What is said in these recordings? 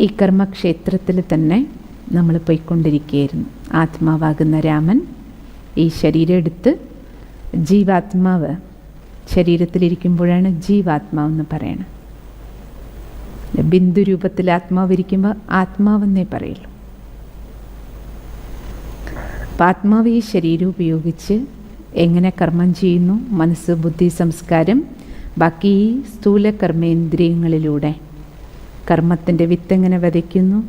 ഈ കർമ്മക്ഷേത്രത്തിൽ തന്നെ നമ്മൾ പോയിക്കൊണ്ടിരിക്കുകയായിരുന്നു. ആത്മാവാകുന്ന രാമൻ ഈ ശരീരം എടുത്ത് ജീവാത്മാവ് ശരീരത്തിലിരിക്കുമ്പോഴാണ് ജീവാത്മാവെന്ന് പറയണം. ബിന്ദു രൂപത്തിൽ ആത്മാവിരിക്കുമ്പോൾ ആത്മാവെന്നേ പറയുള്ളൂ. അപ്പം ആത്മാവ് ഈ ശരീരം ഉപയോഗിച്ച് എങ്ങനെ കർമ്മം ചെയ്യുന്നു, മനസ്സ്, ബുദ്ധി, സംസ്കാരം, ബാക്കി ഈ സ്ഥൂല കർമ്മേന്ദ്രിയങ്ങളിലൂടെ കർമ്മത്തിൻ്റെ വിത്ത് എങ്ങനെ വിതയ്ക്കുന്നു,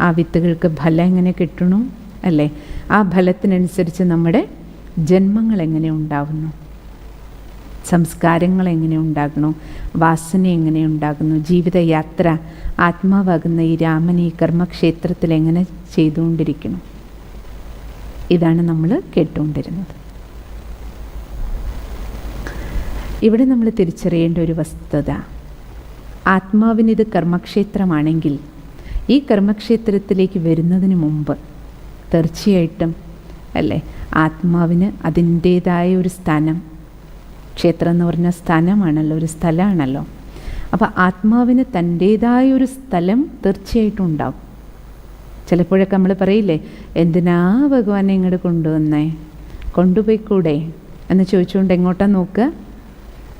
ആ വിത്തുകൾക്ക് ഫലം എങ്ങനെ കിട്ടണു അല്ലേ, ആ ഫലത്തിനനുസരിച്ച് നമ്മുടെ ജന്മങ്ങൾ എങ്ങനെ ഉണ്ടാകുന്നു, സംസ്കാരങ്ങൾ എങ്ങനെ ഉണ്ടാകണു, വാസന എങ്ങനെ ഉണ്ടാകുന്നു, ജീവിതയാത്ര ആത്മാവാകുന്ന ഈ രാമൻ ഈ കർമ്മക്ഷേത്രത്തിൽ എങ്ങനെ ചെയ്തുകൊണ്ടിരിക്കണം, ഇതാണ് നമ്മൾ കേട്ടുകൊണ്ടിരുന്നത്. ഇവിടെ നമ്മൾ തിരിച്ചറിയേണ്ട ഒരു വസ്തുത, ആത്മാവിനിത് കർമ്മക്ഷേത്രമാണെങ്കിൽ ഈ കർമ്മക്ഷേത്രത്തിലേക്ക് വരുന്നതിന് മുമ്പ് തീർച്ചയായിട്ടും അല്ലേ ആത്മാവിന് അതിൻ്റേതായ ഒരു സ്ഥാനം, ക്ഷേത്രം എന്ന് പറഞ്ഞാൽ സ്ഥാനമാണല്ലോ, ഒരു സ്ഥലമാണല്ലോ. അപ്പോൾ ആത്മാവിന് തൻ്റേതായ ഒരു സ്ഥലം തീർച്ചയായിട്ടും ഉണ്ടാവും. ചിലപ്പോഴൊക്കെ നമ്മൾ പറയില്ലേ, എന്തിനാ ഭഗവാനെ ഇങ്ങോട്ട് കൊണ്ടുവന്നേ, കൊണ്ടുപോയിക്കൂടെ എന്ന് ചോദിച്ചുകൊണ്ട് എങ്ങോട്ടാണ് നോക്കുക?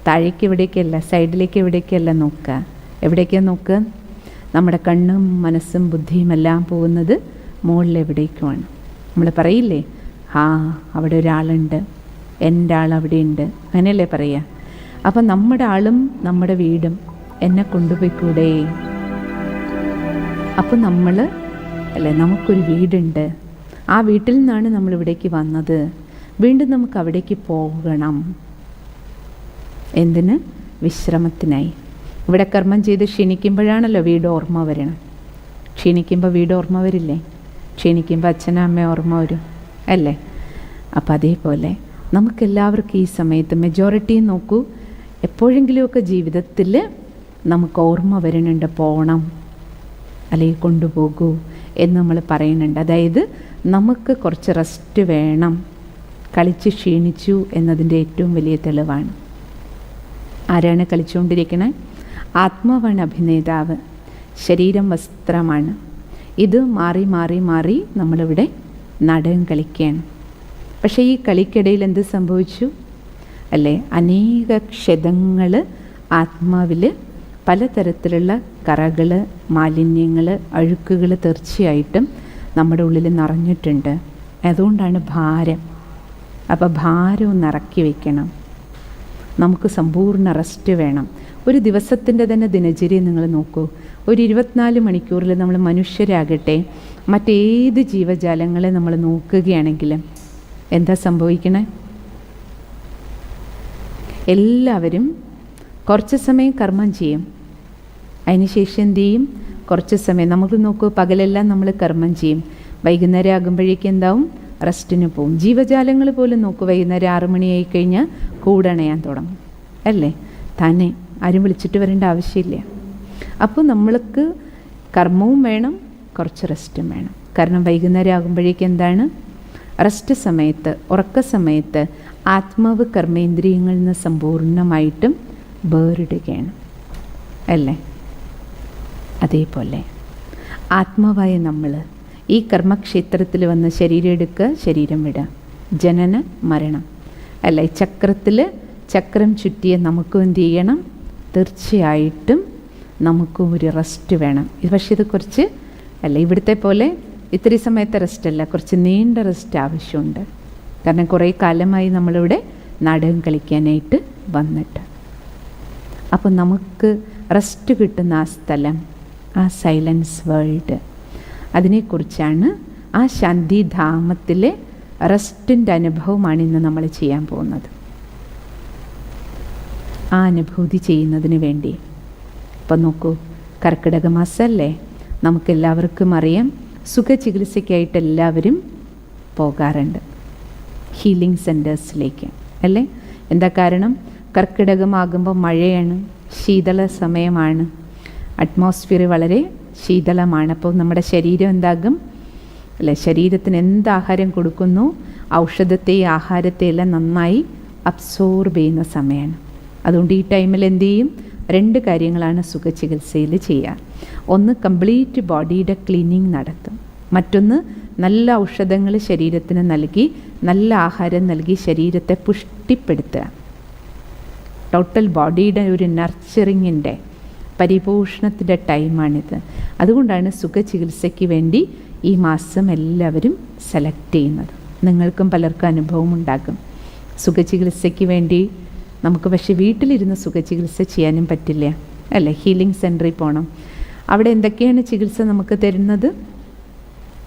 താഴേക്ക് എവിടേക്കല്ല, സൈഡിലേക്ക് എവിടേക്കല്ല നോക്കുക. എവിടേക്കാണ് നോക്കുക? നമ്മുടെ കണ്ണും മനസ്സും ബുദ്ധിയും എല്ലാം പോകുന്നത് മുകളിലെവിടേക്കുമാണ്. നമ്മൾ പറയില്ലേ, അവിടെ ഒരാളുണ്ട്, എൻ്റെ ആൾ അവിടെയുണ്ട്, അങ്ങനെയല്ലേ പറയുക. അപ്പം നമ്മുടെ ആളും നമ്മുടെ വീടും എന്നെ കൊണ്ടുപോയിക്കൂടെ? അപ്പം നമ്മൾ അല്ലേ, നമുക്കൊരു വീടുണ്ട്, ആ വീട്ടിൽ നിന്നാണ് നമ്മളിവിടേക്ക് വന്നത്, വീണ്ടും നമുക്ക് അവിടേക്ക് പോകണം. എന്തിന്? വിശ്രമത്തിനായി. ഇവിടെ കർമ്മം ചെയ്ത് ക്ഷീണിക്കുമ്പോഴാണല്ലോ വീട് ഓർമ്മ വരണം. ക്ഷീണിക്കുമ്പോൾ വീട് ഓർമ്മ വരില്ലേ? ക്ഷീണിക്കുമ്പോൾ അച്ഛനും അമ്മയും ഓർമ്മ വരും അല്ലേ? അപ്പം അതേപോലെ നമുക്കെല്ലാവർക്കും ഈ സമയത്ത് മെജോറിറ്റി നോക്കൂ, എപ്പോഴെങ്കിലുമൊക്കെ ജീവിതത്തിൽ നമുക്ക് ഓർമ്മ വരുന്നുണ്ട്, പോകണം അല്ലെങ്കിൽ കൊണ്ടുപോകൂ എന്ന് നമ്മൾ പറയുന്നുണ്ട്. അതായത് നമുക്ക് കുറച്ച് റെസ്റ്റ് വേണം, കളിച്ച് ക്ഷീണിച്ചു എന്നതിൻ്റെ ഏറ്റവും വലിയ തെളിവാണ്. ആരാണ് കളിച്ചുകൊണ്ടിരിക്കണേ? ആത്മാവാണ് അഭിനേതാവ്, ശരീരം വസ്ത്രമാണ്. ഇത് മാറി മാറി മാറി നമ്മളിവിടെ നാടകം കളിക്കുകയാണ്. പക്ഷേ ഈ കളിക്കിടയിൽ എന്ത് സംഭവിച്ചു അല്ലേ? അനേക ക്ഷതങ്ങൾ ആത്മാവിൽ, പലതരത്തിലുള്ള കറകൾ, മാലിന്യങ്ങൾ, അഴുക്കുകൾ തീർച്ചയായിട്ടും നമ്മുടെ ഉള്ളിൽ നിറഞ്ഞിട്ടുണ്ട്. അതുകൊണ്ടാണ് ഭാരം. അപ്പോൾ ഭാരം ഒന്ന് ഇറക്കി വയ്ക്കണം. നമുക്ക് സമ്പൂർണ്ണ റെസ്റ്റ് വേണം. ഒരു ദിവസത്തിൻ്റെ തന്നെ ദിനചര്യ നിങ്ങൾ നോക്കൂ. ഒരു 24 മണിക്കൂറിൽ നമ്മൾ മനുഷ്യരാകട്ടെ മറ്റേത് ജീവജാലങ്ങളെ നമ്മൾ നോക്കുകയാണെങ്കിലും എന്താ സംഭവിക്കണേ? എല്ലാവരും കുറച്ച് സമയം കർമ്മം ചെയ്യും, അതിനുശേഷം എന്ത് ചെയ്യും? കുറച്ച് സമയം നമുക്ക് നോക്കൂ, പകലെല്ലാം നമ്മൾ കർമ്മം ചെയ്യും, വൈകുന്നേരം ആകുമ്പോഴേക്കും എന്താവും? റെസ്റ്റിന് പോവും. ജീവജാലങ്ങൾ പോലും നോക്കൂ, വൈകുന്നേരം 6 മണിയായി കഴിഞ്ഞാൽ കൂടണയാൻ തുടങ്ങും അല്ലേ? തന്നെ ആരും വിളിച്ചിട്ട് വരേണ്ട ആവശ്യമില്ല. അപ്പോൾ നമ്മൾക്ക് കർമ്മവും വേണം, കുറച്ച് റെസ്റ്റും വേണം. കാരണം വൈകുന്നേരം ആകുമ്പോഴേക്കും എന്താണ്? റെസ്റ്റ് സമയത്ത്, ഉറക്ക സമയത്ത് ആത്മാവ് കർമ്മേന്ദ്രിയങ്ങളിൽ നിന്ന് സമ്പൂർണ്ണമായിട്ടും വേറിടുകയാണ് അല്ലേ? അതേപോലെ ആത്മാവായ നമ്മൾ ഈ കർമ്മക്ഷേത്രത്തിൽ വന്ന് ശരീരം എടുക്കുക, ശരീരം വിടുക, ജനന മരണം അല്ല. ഈ ചക്രത്തിൽ ചക്രം ചുറ്റിയ നമുക്കും എന്ത് ചെയ്യണം? തീർച്ചയായിട്ടും നമുക്കും ഒരു റെസ്റ്റ് വേണം. പക്ഷേ ഇത് കുറച്ച് അല്ല, ഇവിടുത്തെ പോലെ ഇത്തിരി സമയത്തെ റെസ്റ്റ് അല്ല, കുറച്ച് നീണ്ട റെസ്റ്റ് ആവശ്യമുണ്ട്. കാരണം കുറേ കാലമായി നമ്മളിവിടെ നാടകം കളിക്കാനായിട്ട് വന്നിട്ട്. അപ്പോൾ നമുക്ക് റെസ്റ്റ് കിട്ടുന്ന ആ സ്ഥലം, ആ സൈലൻസ് വേൾഡ്, അതിനെക്കുറിച്ചാണ്, ആ ശാന്തിധാമത്തിലെ റെസ്റ്റിൻ്റെ അനുഭവമാണ് ഇന്ന് നമ്മൾ ചെയ്യാൻ പോകുന്നത്. ആ അനുഭൂതി ചെയ്യുന്നതിന് വേണ്ടി ഇപ്പം നോക്കൂ, കർക്കിടക മാസമല്ലേ, നമുക്കെല്ലാവർക്കും അറിയാം, സുഖചികിത്സയ്ക്കായിട്ട് എല്ലാവരും പോകാറുണ്ട് ഹീലിംഗ് സെൻറ്റേഴ്സിലേക്ക് അല്ലേ? എന്താ കാരണം? കർക്കിടകമാകുമ്പോൾ മഴയാണ്, ശീതള സമയമാണ്, അറ്റ്മോസ്ഫിയർ വളരെ ശീതളമാണ്. അപ്പോൾ നമ്മുടെ ശരീരം എന്താകും അല്ലേ? ശരീരത്തിന് എന്ത് ആഹാരം കൊടുക്കുന്നു, ഔഷധത്തെ, ആഹാരത്തെ എല്ലാം നന്നായി അബ്സോർബ് ചെയ്യുന്ന സമയമാണ്. അതുകൊണ്ട് ഈ ടൈമിൽ എന്ത് ചെയ്യും? 2 കാര്യങ്ങളാണ് സുഖചികിത്സയിൽ ചെയ്യുക. ഒന്ന് കംപ്ലീറ്റ് ബോഡിയുടെ ക്ലീനിങ് നടത്തും, മറ്റൊന്ന് നല്ല ഔഷധങ്ങൾ ശരീരത്തിന് നൽകി നല്ല ആഹാരം നൽകി ശരീരത്തെ പുഷ്ടിപ്പെടുത്തുക. ടോട്ടൽ ബോഡിയുടെ ഒരു നർച്ചറിങ്ങിൻ്റെ പരിപോഷണത്തിൻ്റെ ടൈമാണിത്. അതുകൊണ്ടാണ് സുഖചികിത്സയ്ക്ക് വേണ്ടി ഈ മാസം എല്ലാവരും സെലക്ട് ചെയ്യുന്നത്. നിങ്ങൾക്കും പലർക്കും അനുഭവം ഉണ്ടാകും. സുഖചികിത്സയ്ക്ക് വേണ്ടി നമുക്ക് പക്ഷേ വീട്ടിലിരുന്ന് സുഖചികിത്സ ചെയ്യാനും പറ്റില്ല, അല്ലേ? ഹീലിംഗ് സെൻറ്ററിൽ പോകണം. അവിടെ എന്തൊക്കെയാണ് ചികിത്സ നമുക്ക് തരുന്നത്?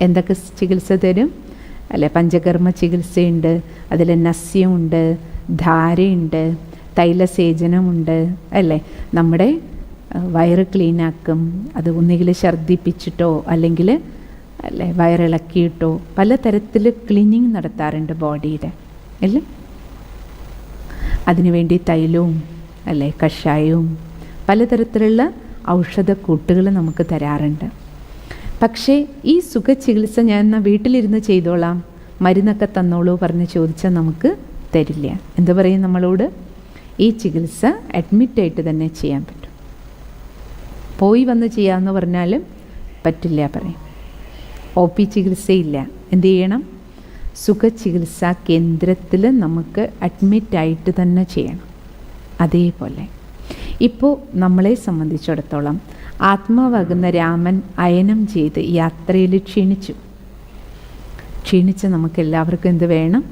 എന്തൊക്കെ ചികിത്സ തരും, അല്ലേ? പഞ്ചകർമ്മ ചികിത്സയുണ്ട്, അതിൽ നസ്യമുണ്ട്, ധാരയുണ്ട്, തൈലസേചനമുണ്ട്, അല്ലേ? നമ്മുടെ വയറ് ക്ലീനാക്കും. അത് ഒന്നുകിൽ ഛർദ്ദിപ്പിച്ചിട്ടോ അല്ലെങ്കിൽ അല്ലേ വയറിളക്കിയിട്ടോ പലതരത്തിൽ ക്ലീനിങ് നടത്താറുണ്ട് ബോഡിയുടെ, അല്ലേ? അതിനുവേണ്ടി തൈലവും അല്ലേ കഷായവും പലതരത്തിലുള്ള ഔഷധക്കൂട്ടുകൾ നമുക്ക് തരാറുണ്ട്. പക്ഷേ ഈ സുഖചികിത്സ ഞാൻ എന്നാൽ വീട്ടിലിരുന്ന് ചെയ്തോളാം, മരുന്നൊക്കെ തന്നോളൂ പറഞ്ഞ് ചോദിച്ചാൽ നമുക്ക് തരില്ല. എന്താ പറയും നമ്മളോട്? ഈ ചികിത്സ അഡ്മിറ്റായിട്ട് തന്നെ ചെയ്യാൻ പറ്റും. പോയി വന്ന് ചെയ്യാമെന്ന് പറഞ്ഞാലും പറ്റില്ല പറയും. OP ചികിത്സയില്ല. എന്ത് ചെയ്യണം? സുഖചികിത്സാ കേന്ദ്രത്തിൽ നമുക്ക് അഡ്മിറ്റായിട്ട് തന്നെ ചെയ്യണം. അതേപോലെ ഇപ്പോൾ നമ്മളെ സംബന്ധിച്ചിടത്തോളം ആത്മാവാകുന്ന രാമൻ അയനം ചെയ്ത് യാത്രയിൽ ക്ഷീണിച്ച് നമുക്കെല്ലാവർക്കും എന്ത് വേണം?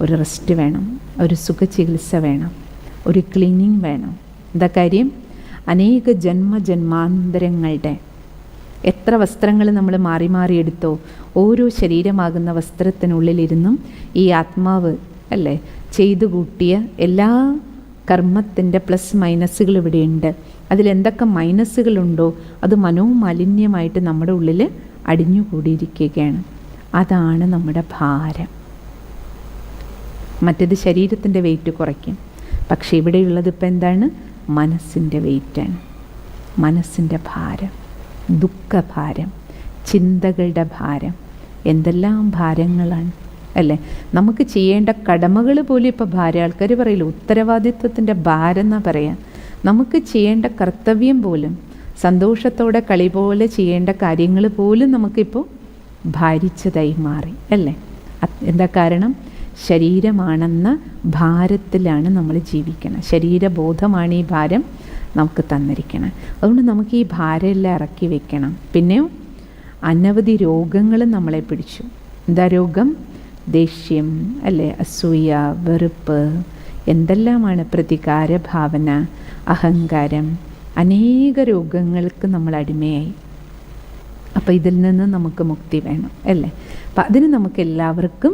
ഒരു റെസ്റ്റ് വേണം, ഒരു സുഖചികിത്സ വേണം, ഒരു ക്ലീനിങ് വേണം. എന്താ കാര്യം? അനേക ജന്മാന്തരങ്ങളുടെ എത്ര വസ്ത്രങ്ങൾ നമ്മൾ മാറി മാറി എടുത്തോ, ഓരോ ശരീരമാകുന്ന വസ്ത്രത്തിനുള്ളിലിരുന്നും ഈ ആത്മാവ് അല്ലേ ചെയ്തു കൂട്ടിയ എല്ലാ കർമ്മത്തിൻ്റെ പ്ലസ് മൈനസുകൾ ഇവിടെയുണ്ട്. അതിലെന്തൊക്കെ മൈനസുകളുണ്ടോ അത് മനോമാലിന്യമായിട്ട് നമ്മുടെ ഉള്ളിൽ അടിഞ്ഞുകൂടിയിരിക്കുകയാണ്. അതാണ് നമ്മുടെ ഭാരം. മറ്റേത് ശരീരത്തിൻ്റെ വെയിറ്റ് കുറയ്ക്കും, പക്ഷേ ഇവിടെയുള്ളത് ഇപ്പം എന്താണ്? മനസ്സിൻ്റെ വെയിറ്റാണ്, മനസ്സിൻ്റെ ഭാരം, ദുഃഖഭാരം, ചിന്തകളുടെ ഭാരം. എന്തെല്ലാം ഭാരങ്ങളാണ്, അല്ലേ? നമുക്ക് ചെയ്യേണ്ട കടമകൾ പോലും ഇപ്പോൾ ഭാരം. ആൾക്കാർ പറയില്ല ഉത്തരവാദിത്വത്തിൻ്റെ ഭാരം എന്നാ പറയാം. നമുക്ക് ചെയ്യേണ്ട കർത്തവ്യം പോലും, സന്തോഷത്തോടെ കളി പോലെ ചെയ്യേണ്ട കാര്യങ്ങൾ പോലും നമുക്കിപ്പോൾ ഭാരിച്ചതായി മാറി, അല്ലേ? എന്താ കാരണം? ശരീരമാണെന്ന ഭാരത്തിലാണ് നമ്മൾ ജീവിക്കണം. ശരീരബോധമാണ് ഈ ഭാരം നമുക്ക് തന്നിരിക്കണം. അതുകൊണ്ട് നമുക്ക് ഈ ഭാരമെല്ലാം ഇറക്കി വെക്കണം. പിന്നെയോ അനവധി രോഗങ്ങൾ നമ്മളെ പിടിച്ചു. എന്താ രോഗം? ദേഷ്യം, അല്ലേ? അസൂയ, വെറുപ്പ്, എന്തെല്ലാമാണ്? പ്രതികാര ഭാവന, അഹങ്കാരം, അനേക രോഗങ്ങൾക്ക് നമ്മൾ അടിമയായി. അപ്പോൾ ഇതിൽ നിന്ന് നമുക്ക് മുക്തി വേണം, അല്ലേ? അപ്പം അതിന് നമുക്കെല്ലാവർക്കും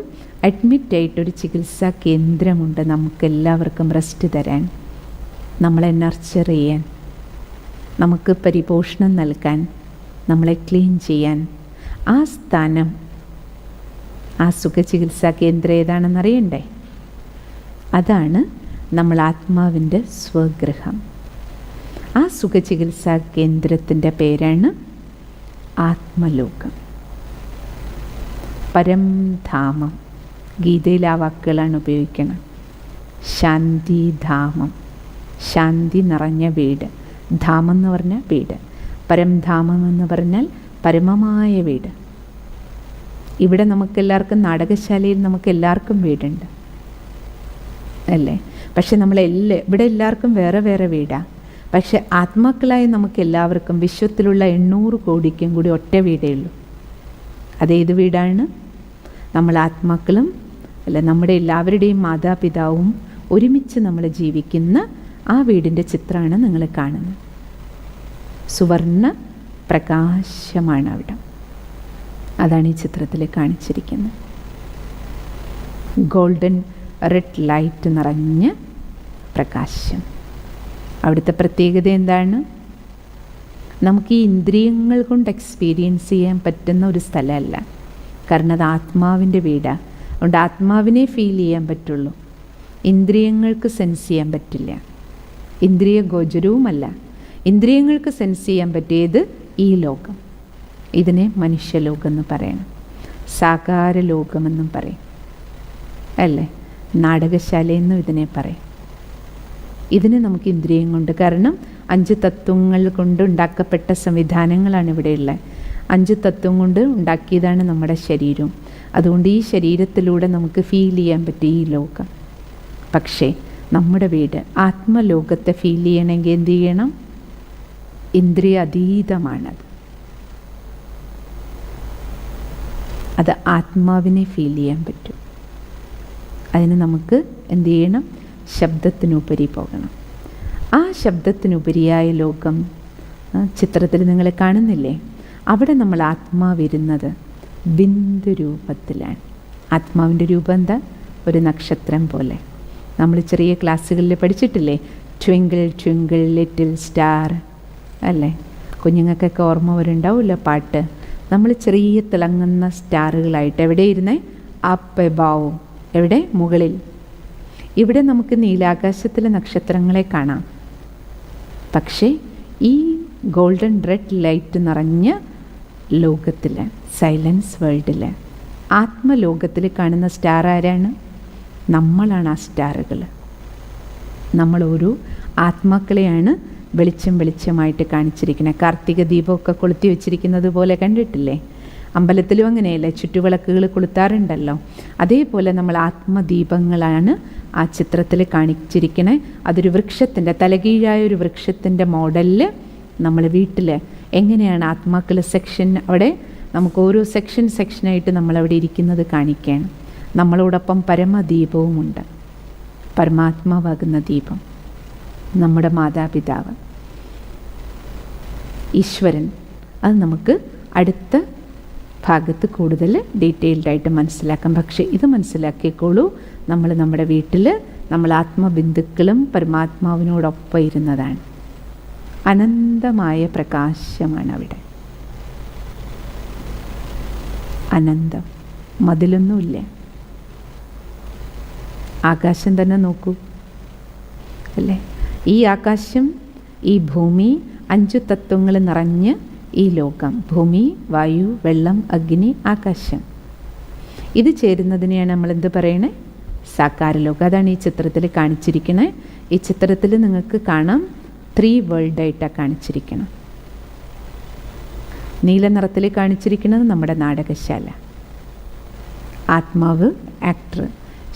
അഡ്മിറ്റായിട്ടൊരു ചികിത്സാ കേന്ദ്രമുണ്ട്. നമുക്കെല്ലാവർക്കും റെസ്റ്റ് തരാൻ, നമ്മളെ നർച്ചർ ചെയ്യാൻ, നമുക്ക് പരിപോഷണം നൽകാൻ, നമ്മളെ ക്ലീൻ ചെയ്യാൻ. ആ സ്ഥാനം, ആ സുഖചികിത്സാ കേന്ദ്രം ഏതാണെന്നറിയണ്ടേ? അതാണ് നമ്മൾ ആത്മാവിൻ്റെ സ്വഗൃഹം. ആ സുഖചികിത്സാ കേന്ദ്രത്തിൻ്റെ പേരാണ് ആത്മലോകം, പരംധാമം. ഗീതയിൽ ആ വാക്കുകളാണ് ഉപയോഗിക്കുന്നത്. ശാന്തിധാമം, ശാന്തി നിറഞ്ഞ വീട്. ധാമം എന്ന് പറഞ്ഞാൽ വീട്, പരംധാമം എന്ന് പറഞ്ഞാൽ പരമമായ വീട്. ഇവിടെ നമുക്കെല്ലാവർക്കും, നാടകശാലയിൽ നമുക്കെല്ലാവർക്കും വീടുണ്ട്, അല്ലേ? പക്ഷെ ഇവിടെ എല്ലാവർക്കും വേറെ വേറെ വീടാണ്. പക്ഷെ ആത്മാക്കളായി നമുക്കെല്ലാവർക്കും വിശ്വത്തിലുള്ള 800 കോടിക്കും കൂടി ഒറ്റ വീടേ ഉള്ളൂ. അതേത് വീടാണ്? നമ്മൾ ആത്മാക്കളും അല്ല, നമ്മുടെ എല്ലാവരുടെയും മാതാപിതാവും ഒരുമിച്ച് നമ്മൾ ജീവിക്കുന്ന ആ വീടിൻ്റെ ചിത്രമാണ് നിങ്ങൾ കാണുന്നത്. സുവർണ പ്രകാശമാണ് അവിടെ. അതാണ് ഈ ചിത്രത്തിൽ കാണിച്ചിരിക്കുന്നത്. ഗോൾഡൻ റെഡ് ലൈറ്റ് നിറഞ്ഞ പ്രകാശം. അവിടുത്തെ പ്രത്യേകത എന്താണ്? നമുക്ക് ഈ ഇന്ദ്രിയങ്ങൾ കൊണ്ട് എക്സ്പീരിയൻസ് ചെയ്യാൻ പറ്റുന്ന ഒരു സ്ഥലമല്ല. കാരണം അത് ആത്മാവിൻ്റെ വീടാണ്. അതുകൊണ്ട് ആത്മാവിനെ ഫീൽ ചെയ്യാൻ പറ്റുള്ളൂ, ഇന്ദ്രിയങ്ങൾക്ക് സെൻസ് ചെയ്യാൻ പറ്റില്ല. ഇന്ദ്രിയ ഗോചരവുമല്ല. ഇന്ദ്രിയങ്ങൾക്ക് സെൻസ് ചെയ്യാൻ പറ്റിയത് ഈ ലോകം. ഇതിനെ മനുഷ്യലോകം എന്ന് പറയണം, സാകാര ലോകമെന്നും പറയും, അല്ലേ? നാടകശാലയെന്നും ഇതിനെ പറയും. ഇതിന് നമുക്ക് ഇന്ദ്രിയം കൊണ്ട്, കാരണം 5 തത്വങ്ങൾ കൊണ്ട് ഉണ്ടാക്കപ്പെട്ട സംവിധാനങ്ങളാണ് ഇവിടെയുള്ളത്. 5 തത്വം കൊണ്ട് ഉണ്ടാക്കിയതാണ് നമ്മുടെ ശരീരം. അതുകൊണ്ട് ഈ ശരീരത്തിലൂടെ നമുക്ക് ഫീൽ ചെയ്യാൻ പറ്റും ഈ ലോകം. പക്ഷേ നമ്മുടെ വീട് ആത്മലോകത്തെ ഫീൽ ചെയ്യണമെങ്കിൽ എന്ത് ചെയ്യണം? ഇന്ദ്രിയ അതീതമാണത്. അത് ആത്മാവിനെ ഫീൽ ചെയ്യാൻ പറ്റും. അതിന് നമുക്ക് എന്ത് ചെയ്യണം? ശബ്ദത്തിനുപരി പോകണം. ആ ശബ്ദത്തിനുപരിയായ ലോകം ചിത്രത്തിൽ നിങ്ങൾ കാണുന്നില്ലേ? അവിടെ നമ്മൾ ആത്മാവിരുന്നത് ബിന്ദു രൂപത്തിലാണ്. ആത്മാവിൻ്റെ രൂപം എന്താ? ഒരു നക്ഷത്രം പോലെ. നമ്മൾ ചെറിയ ക്ലാസ്സുകളിൽ പഠിച്ചിട്ടില്ലേ? ട്വിങ്കിൾ ട്വിങ്കിൾ ലിറ്റിൽ സ്റ്റാർ അല്ലേ? കുഞ്ഞുങ്ങൾക്കൊക്കെ ഓർമ്മ വരുന്നുണ്ടാവില്ല പാട്ട്. നമ്മൾ ചെറിയ തിളങ്ങുന്ന സ്റ്റാറുകളായിട്ട് എവിടെ ഇരുന്നേ? അപ്പ് എബവ്, എവിടെ? മുകളിൽ. ഇവിടെ നമുക്ക് നീലാകാശത്തിലെ നക്ഷത്രങ്ങളെ കാണാം. പക്ഷേ ഈ ഗോൾഡൻ റെഡ് ലൈറ്റ് നിറഞ്ഞ ലോകത്തിൽ, സൈലൻസ് വേൾഡിൽ, ആത്മലോകത്തിൽ കാണുന്ന സ്റ്റാർ ആരാണ്? നമ്മളാണ് ആ സ്റ്റാറുകൾ. നമ്മൾ ഓരോ ആത്മാക്കളെയാണ് വെളിച്ചമായിട്ട് കാണിച്ചിരിക്കുന്നത്. കാർത്തിക ദീപമൊക്കെ കൊളുത്തി വെച്ചിരിക്കുന്നത് പോലെ കണ്ടിട്ടില്ലേ? അമ്പലത്തിലും അങ്ങനെയല്ലേ, ചുറ്റുവിളക്കുകൾ കൊളുത്താറുണ്ടല്ലോ. അതേപോലെ നമ്മൾ ആത്മദീപങ്ങളാണ് ആ ചിത്രത്തിൽ കാണിച്ചിരിക്കണേ. അതൊരു വൃക്ഷത്തിൻ്റെ, തലകീഴായ ഒരു വൃക്ഷത്തിൻ്റെ മോഡലിൽ നമ്മൾ വീട്ടിൽ എങ്ങനെയാണ് ആത്മാക്കൾ സെക്ഷൻ, അവിടെ നമുക്ക് ഓരോ സെക്ഷനായിട്ട് നമ്മളവിടെ ഇരിക്കുന്നത് കാണിക്കുകയാണ്. നമ്മളോടൊപ്പം പരമദീപവുമുണ്ട്, പരമാത്മാവാകുന്ന ദീപം, നമ്മുടെ മാതാപിതാവ് ഈശ്വരൻ. അത് നമുക്ക് അടുത്ത ഭാഗത്ത് കൂടുതൽ ഡീറ്റെയിൽഡായിട്ട് മനസ്സിലാക്കാം. പക്ഷേ ഇത് മനസ്സിലാക്കിക്കോളൂ, നമ്മൾ നമ്മുടെ വീട്ടിൽ നമ്മൾ ആത്മബന്ധുക്കളും പരമാത്മാവിനോടൊപ്പം ഇരുന്നതാണ്. അനന്തമായ പ്രകാശമാണ് അവിടെ. അനന്തം, മതിലൊന്നുമില്ല. ആകാശം തന്നെ നോക്കൂ അല്ലേ? ഈ ആകാശം, ഈ ഭൂമി, 5 തത്വങ്ങൾ നിറഞ്ഞ് ഈ ലോകം. ഭൂമി, വായു, വെള്ളം, അഗ്നി, ആകാശം. ഇത് ചേരുന്നതിനെയാണ് നമ്മളെന്ത് പറയണേ? സാകാരലോകം. അതാണ് ഈ ചിത്രത്തിൽ കാണിച്ചിരിക്കുന്നത്. ഈ ചിത്രത്തിൽ നിങ്ങൾക്ക് കാണാം 3 വേൾഡായിട്ടാണ് കാണിച്ചിരിക്കണം. നീല നിറത്തിൽ കാണിച്ചിരിക്കുന്നത് നമ്മുടെ നാടകശാല. ആത്മാവ് ആക്ടർ,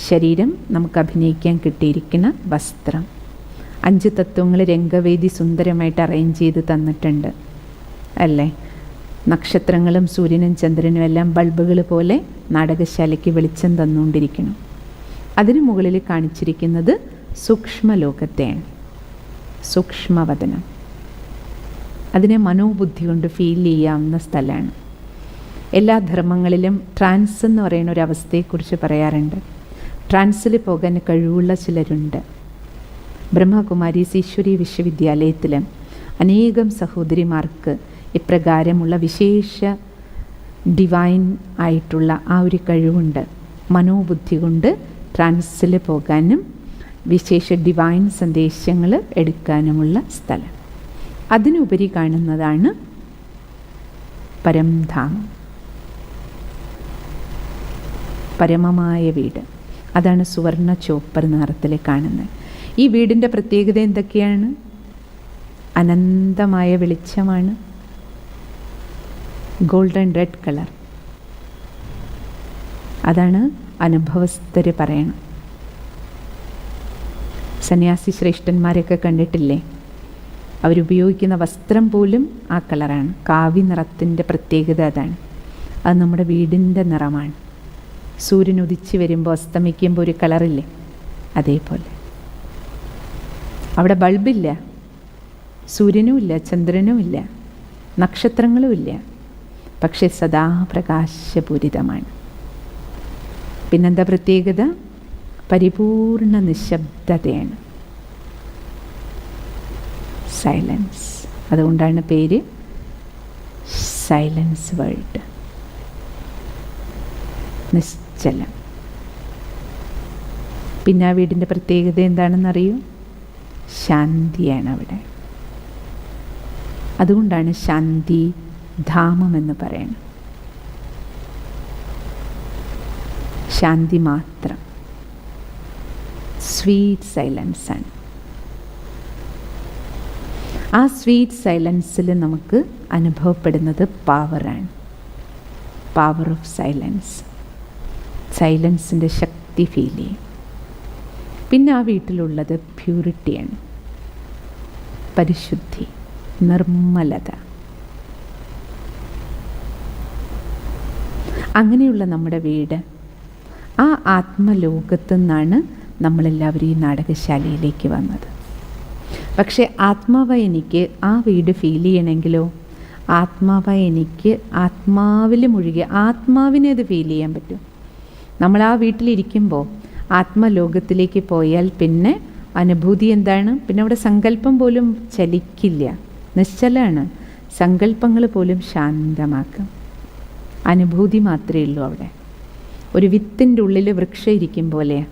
ശരീരം നമുക്ക് അഭിനയിക്കാൻ കിട്ടിയിരിക്കുന്ന വസ്ത്രം. 5 തത്വങ്ങൾ രംഗവേദി സുന്ദരമായിട്ട് അറേഞ്ച് ചെയ്ത് തന്നിട്ടുണ്ട് അല്ലേ? നക്ഷത്രങ്ങളും സൂര്യനും ചന്ദ്രനും എല്ലാം ബൾബുകൾ പോലെ നാടകശാലയ്ക്ക് വെളിച്ചം തന്നുകൊണ്ടിരിക്കണം. അതിനു മുകളിൽ കാണിച്ചിരിക്കുന്നത് സൂക്ഷ്മലോകത്തെയാണ്, സൂക്ഷ്മവദനം. അതിനെ മനോബുദ്ധി കൊണ്ട് ഫീൽ ചെയ്യാവുന്ന സ്ഥലമാണ്. എല്ലാ ധർമ്മങ്ങളിലും ട്രാൻസ് എന്ന് പറയുന്ന ഒരു അവസ്ഥയെക്കുറിച്ച് പറയാറുണ്ട്. ട്രാൻസിൽ പോകാൻ കഴിവുള്ള ചിലരുണ്ട്. ബ്രഹ്മകുമാരീസ് ഈശ്വരീയ വിശ്വവിദ്യാലയത്തിൽ അനേകം സഹോദരിമാർക്ക് ഇപ്രകാരമുള്ള വിശേഷ ഡിവൈൻ ആയിട്ടുള്ള ആ ഒരു കഴിവുണ്ട്. മനോബുദ്ധി കൊണ്ട് ട്രാൻസിൽ പോകാനും വിശേഷ ഡിവൈൻ സന്ദേശങ്ങൾ എടുക്കാനുമുള്ള സ്ഥലം. അതിനുപരി കാണുന്നതാണ് പരംധാമം, പരമമായ വീട്. അതാണ് സുവർണ ചോപ്പർ നിറത്തിൽ കാണുന്നത്. ഈ വീടിൻ്റെ പ്രത്യേകത എന്തൊക്കെയാണ്? അനന്തമായ വെളിച്ചമാണ്, ഗോൾഡൻ റെഡ് കളർ. അതാണ് അനുഭവസ്ഥർ പറയണം. സന്യാസി ശ്രേഷ്ഠന്മാരെയൊക്കെ കണ്ടിട്ടില്ലേ? അവരുപയോഗിക്കുന്ന വസ്ത്രം പോലും ആ കളറാണ്. കാവി നിറത്തിൻ്റെ പ്രത്യേകത അതാണ്. അത് നമ്മുടെ വീടിൻ്റെ നിറമാണ്. സൂര്യൻ ഉദിച്ച് വരുമ്പോൾ അസ്തമിക്കുമ്പോൾ ഒരു കളറില്ലേ? അതേപോലെ അവിടെ ബൾബില്ല, സൂര്യനുമില്ല, ചന്ദ്രനുമില്ല, നക്ഷത്രങ്ങളുമില്ല. പക്ഷെ സദാ പ്രകാശപൂരിതമാണ്. പിന്നെന്താ പ്രത്യേകത? പരിപൂർണ നിശബ്ദതയാണ്, സൈലൻസ്. അതുകൊണ്ടാണ് പേര് സൈലൻസ് വേൾഡ്, നിശ്ചലം. പിന്നെ ആ വീടിൻ്റെ പ്രത്യേകത എന്താണെന്നറിയൂ? ശാന്തിയാണ് അവിടെ. അതുകൊണ്ടാണ് ശാന്തി ധാമം എന്ന് പറയുന്നത്. ശാന്തി മാത്രം, സ്വീറ്റ് സൈലൻസാണ്. ആ സ്വീറ്റ് സൈലൻസിൽ നമുക്ക് അനുഭവപ്പെടുന്നത് പവറാണ്. Power of silence. സൈലൻസിൻ്റെ ശക്തി ഫീൽ ചെയ്യും. പിന്നെ ആ വീട്ടിലുള്ളത് പ്യൂരിറ്റിയാണ്, പരിശുദ്ധി, നിർമ്മലത. അങ്ങനെയുള്ള നമ്മുടെ വീട്, ആ ആത്മലോകത്തു നിന്നാണ് നമ്മളെല്ലാവരും ഈ നാടകശാലയിലേക്ക് വന്നത്. പക്ഷേ ആത്മാവായി എനിക്ക് ആ വീട് ഫീൽ ചെയ്യണമെങ്കിലോ, ആത്മാവായി എനിക്ക് ആത്മാവിൽ മുഴുകി ആത്മാവിനെ അത് ഫീൽ ചെയ്യാൻ പറ്റും. നമ്മൾ ആ വീട്ടിലിരിക്കുമ്പോൾ ആത്മലോകത്തിലേക്ക് പോയാൽ പിന്നെ അനുഭൂതി എന്താണ്? പിന്നെ അവിടെ സങ്കല്പം പോലും ചലിക്കില്ല, നിശ്ചലമാണ്. സങ്കല്പങ്ങൾ പോലും ശാന്തമാക്കും. അനുഭൂതി മാത്രമേ ഉള്ളൂ അവിടെ. ഒരു വിത്തിൻ്റെ ഉള്ളിൽ വൃക്ഷം ഇരിക്കും പോലെയാണ്.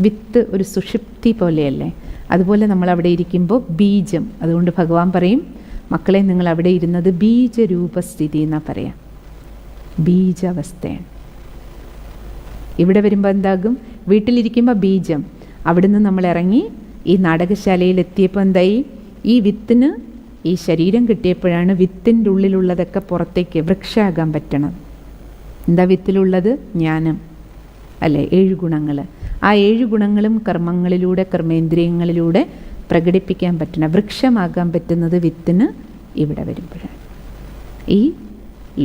വിത്ത് ഒരു സുഷുപ്തി പോലെയല്ലേ? അതുപോലെ നമ്മളവിടെ ഇരിക്കുമ്പോൾ ബീജം. അതുകൊണ്ട് ഭഗവാൻ പറയും, മക്കളെ നിങ്ങൾ അവിടെ ഇരുന്നത് ബീജരൂപസ്ഥിതി എന്നാണ് പറയാം. ബീജാവസ്ഥയാണ്. ഇവിടെ വരുമ്പോൾ എന്താകും? വീട്ടിലിരിക്കുമ്പോൾ ബീജം. അവിടുന്ന് നമ്മൾ ഇറങ്ങി ഈ നാടകശാലയിൽ എത്തിയപ്പോൾ എന്തായി? ഈ വിത്തിന് ഈ ശരീരം കിട്ടിയപ്പോഴാണ് വിത്തിൻ്റെ ഉള്ളിലുള്ളതൊക്കെ പുറത്തേക്ക് വൃക്ഷമാകാൻ പറ്റണത്. എന്താ വിത്തിലുള്ളത്? ജ്ഞാനം അല്ലേ? 7 ഗുണങ്ങൾ. ആ 7 ഗുണങ്ങളും കർമ്മങ്ങളിലൂടെ, കർമ്മേന്ദ്രിയങ്ങളിലൂടെ പ്രകടിപ്പിക്കാൻ പറ്റണം. വൃക്ഷമാകാൻ പറ്റുന്നത് വിത്തിന് ഇവിടെ വരുമ്പോഴാണ്. ഈ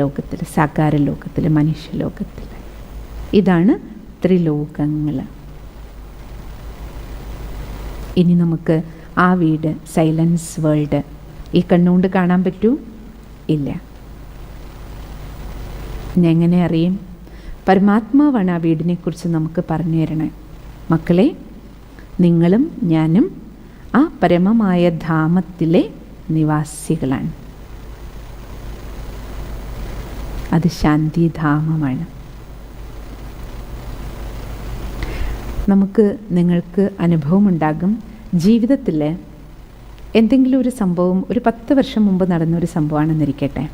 ലോകത്തിൽ, സാകാര ലോകത്തിൽ, മനുഷ്യലോകത്തിൽ. ഇതാണ് ത്രിലോകങ്ങൾ. ഇനി നമുക്ക് ആ വീട്, സൈലൻസ് വേൾഡ്, ഈ കണ്ണുകൊണ്ട് കാണാൻ പറ്റൂ? ഇല്ല. എങ്ങനെ അറിയും? പരമാത്മാവാണ് ആ വീടിനെക്കുറിച്ച് നമുക്ക് പറഞ്ഞു തരണേ. മക്കളെ, നിങ്ങളും ഞാനും ആ പരമമായ ധാമത്തിലെ നിവാസികളാണ്. അത് ശാന്തിധാമമാണ്. നമുക്ക്, നിങ്ങൾക്ക് അനുഭവമുണ്ടാകും. ജീവിതത്തിൽ എന്തെങ്കിലും ഒരു സംഭവം ഒരു 10 വർഷം മുമ്പ് നടന്നൊരു സംഭവമാണെന്നിരിക്കട്ടെ.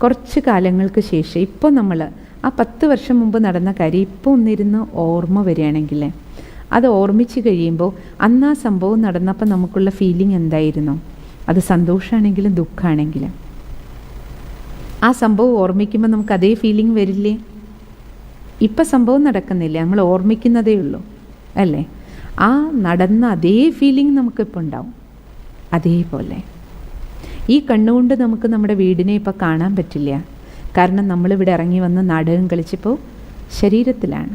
കുറച്ച് കാലങ്ങൾക്ക് ശേഷം ഇപ്പോൾ നമ്മൾ ആ 10 വർഷം മുമ്പ് നടന്ന കാര്യം ഇപ്പോൾ ഒന്നിരുന്ന് ഓർമ്മ വരികയാണെങ്കിൽ, അത് ഓർമ്മിച്ച് കഴിയുമ്പോൾ അന്ന് ആ സംഭവം നടന്നപ്പോൾ നമുക്കുള്ള ഫീലിംഗ് എന്തായിരുന്നു? അത് സന്തോഷമാണെങ്കിലും ദുഃഖമാണെങ്കിലും ആ സംഭവം ഓർമ്മിക്കുമ്പോൾ നമുക്ക് അതേ ഫീലിംഗ് വരില്ലേ? ഇപ്പം സംഭവം നടക്കുന്നില്ല, നമ്മൾ ഓർമ്മിക്കുന്നതേ ഉള്ളൂ അല്ലേ? ആ നടന്ന അതേ ഫീലിംഗ് നമുക്കിപ്പോൾ ഉണ്ടാവും. അതേപോലെ ഈ കണ്ണുകൊണ്ട് നമുക്ക് നമ്മുടെ വീടിനെ ഇപ്പോൾ കാണാൻ പറ്റില്ല. കാരണം നമ്മളിവിടെ ഇറങ്ങി വന്ന് നാടകം കളിച്ചപ്പോൾ ശരീരത്തിലാണ്,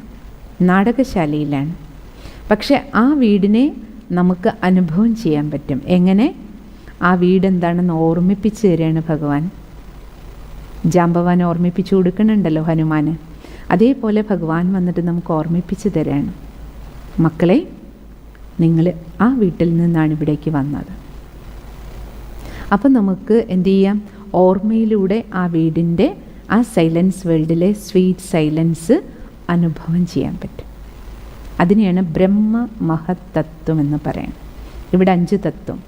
നാടകശാലയിലാണ്. പക്ഷെ ആ വീടിനെ നമുക്ക് അനുഭവം ചെയ്യാൻ പറ്റും. എങ്ങനെ? ആ വീടെന്താണെന്ന് ഓർമ്മിപ്പിച്ച് തരികയാണ് ഭഗവാൻ. ജാമ്പവാൻ ഓർമ്മിപ്പിച്ചു കൊടുക്കണുണ്ടല്ലോ ഹനുമാന്. അതേപോലെ ഭഗവാൻ വന്നിട്ട് നമുക്ക് ഓർമ്മിപ്പിച്ച് തരാണ്. മക്കളെ, നിങ്ങൾ ആ വീട്ടിൽ നിന്നാണ് ഇവിടേക്ക് വന്നത്. അപ്പം നമുക്ക് എന്തു ചെയ്യാം? ഓർമ്മയിലൂടെ ആ വീടിൻ്റെ, ആ സൈലൻസ് വേൾഡിലെ സ്വീറ്റ് സൈലൻസ് അനുഭവം ചെയ്യാൻ പറ്റും. അതിനെയാണ് ബ്രഹ്മ മഹത്തത്വം എന്ന് പറയുന്നത്. ഇവിടെ 5 തത്വം.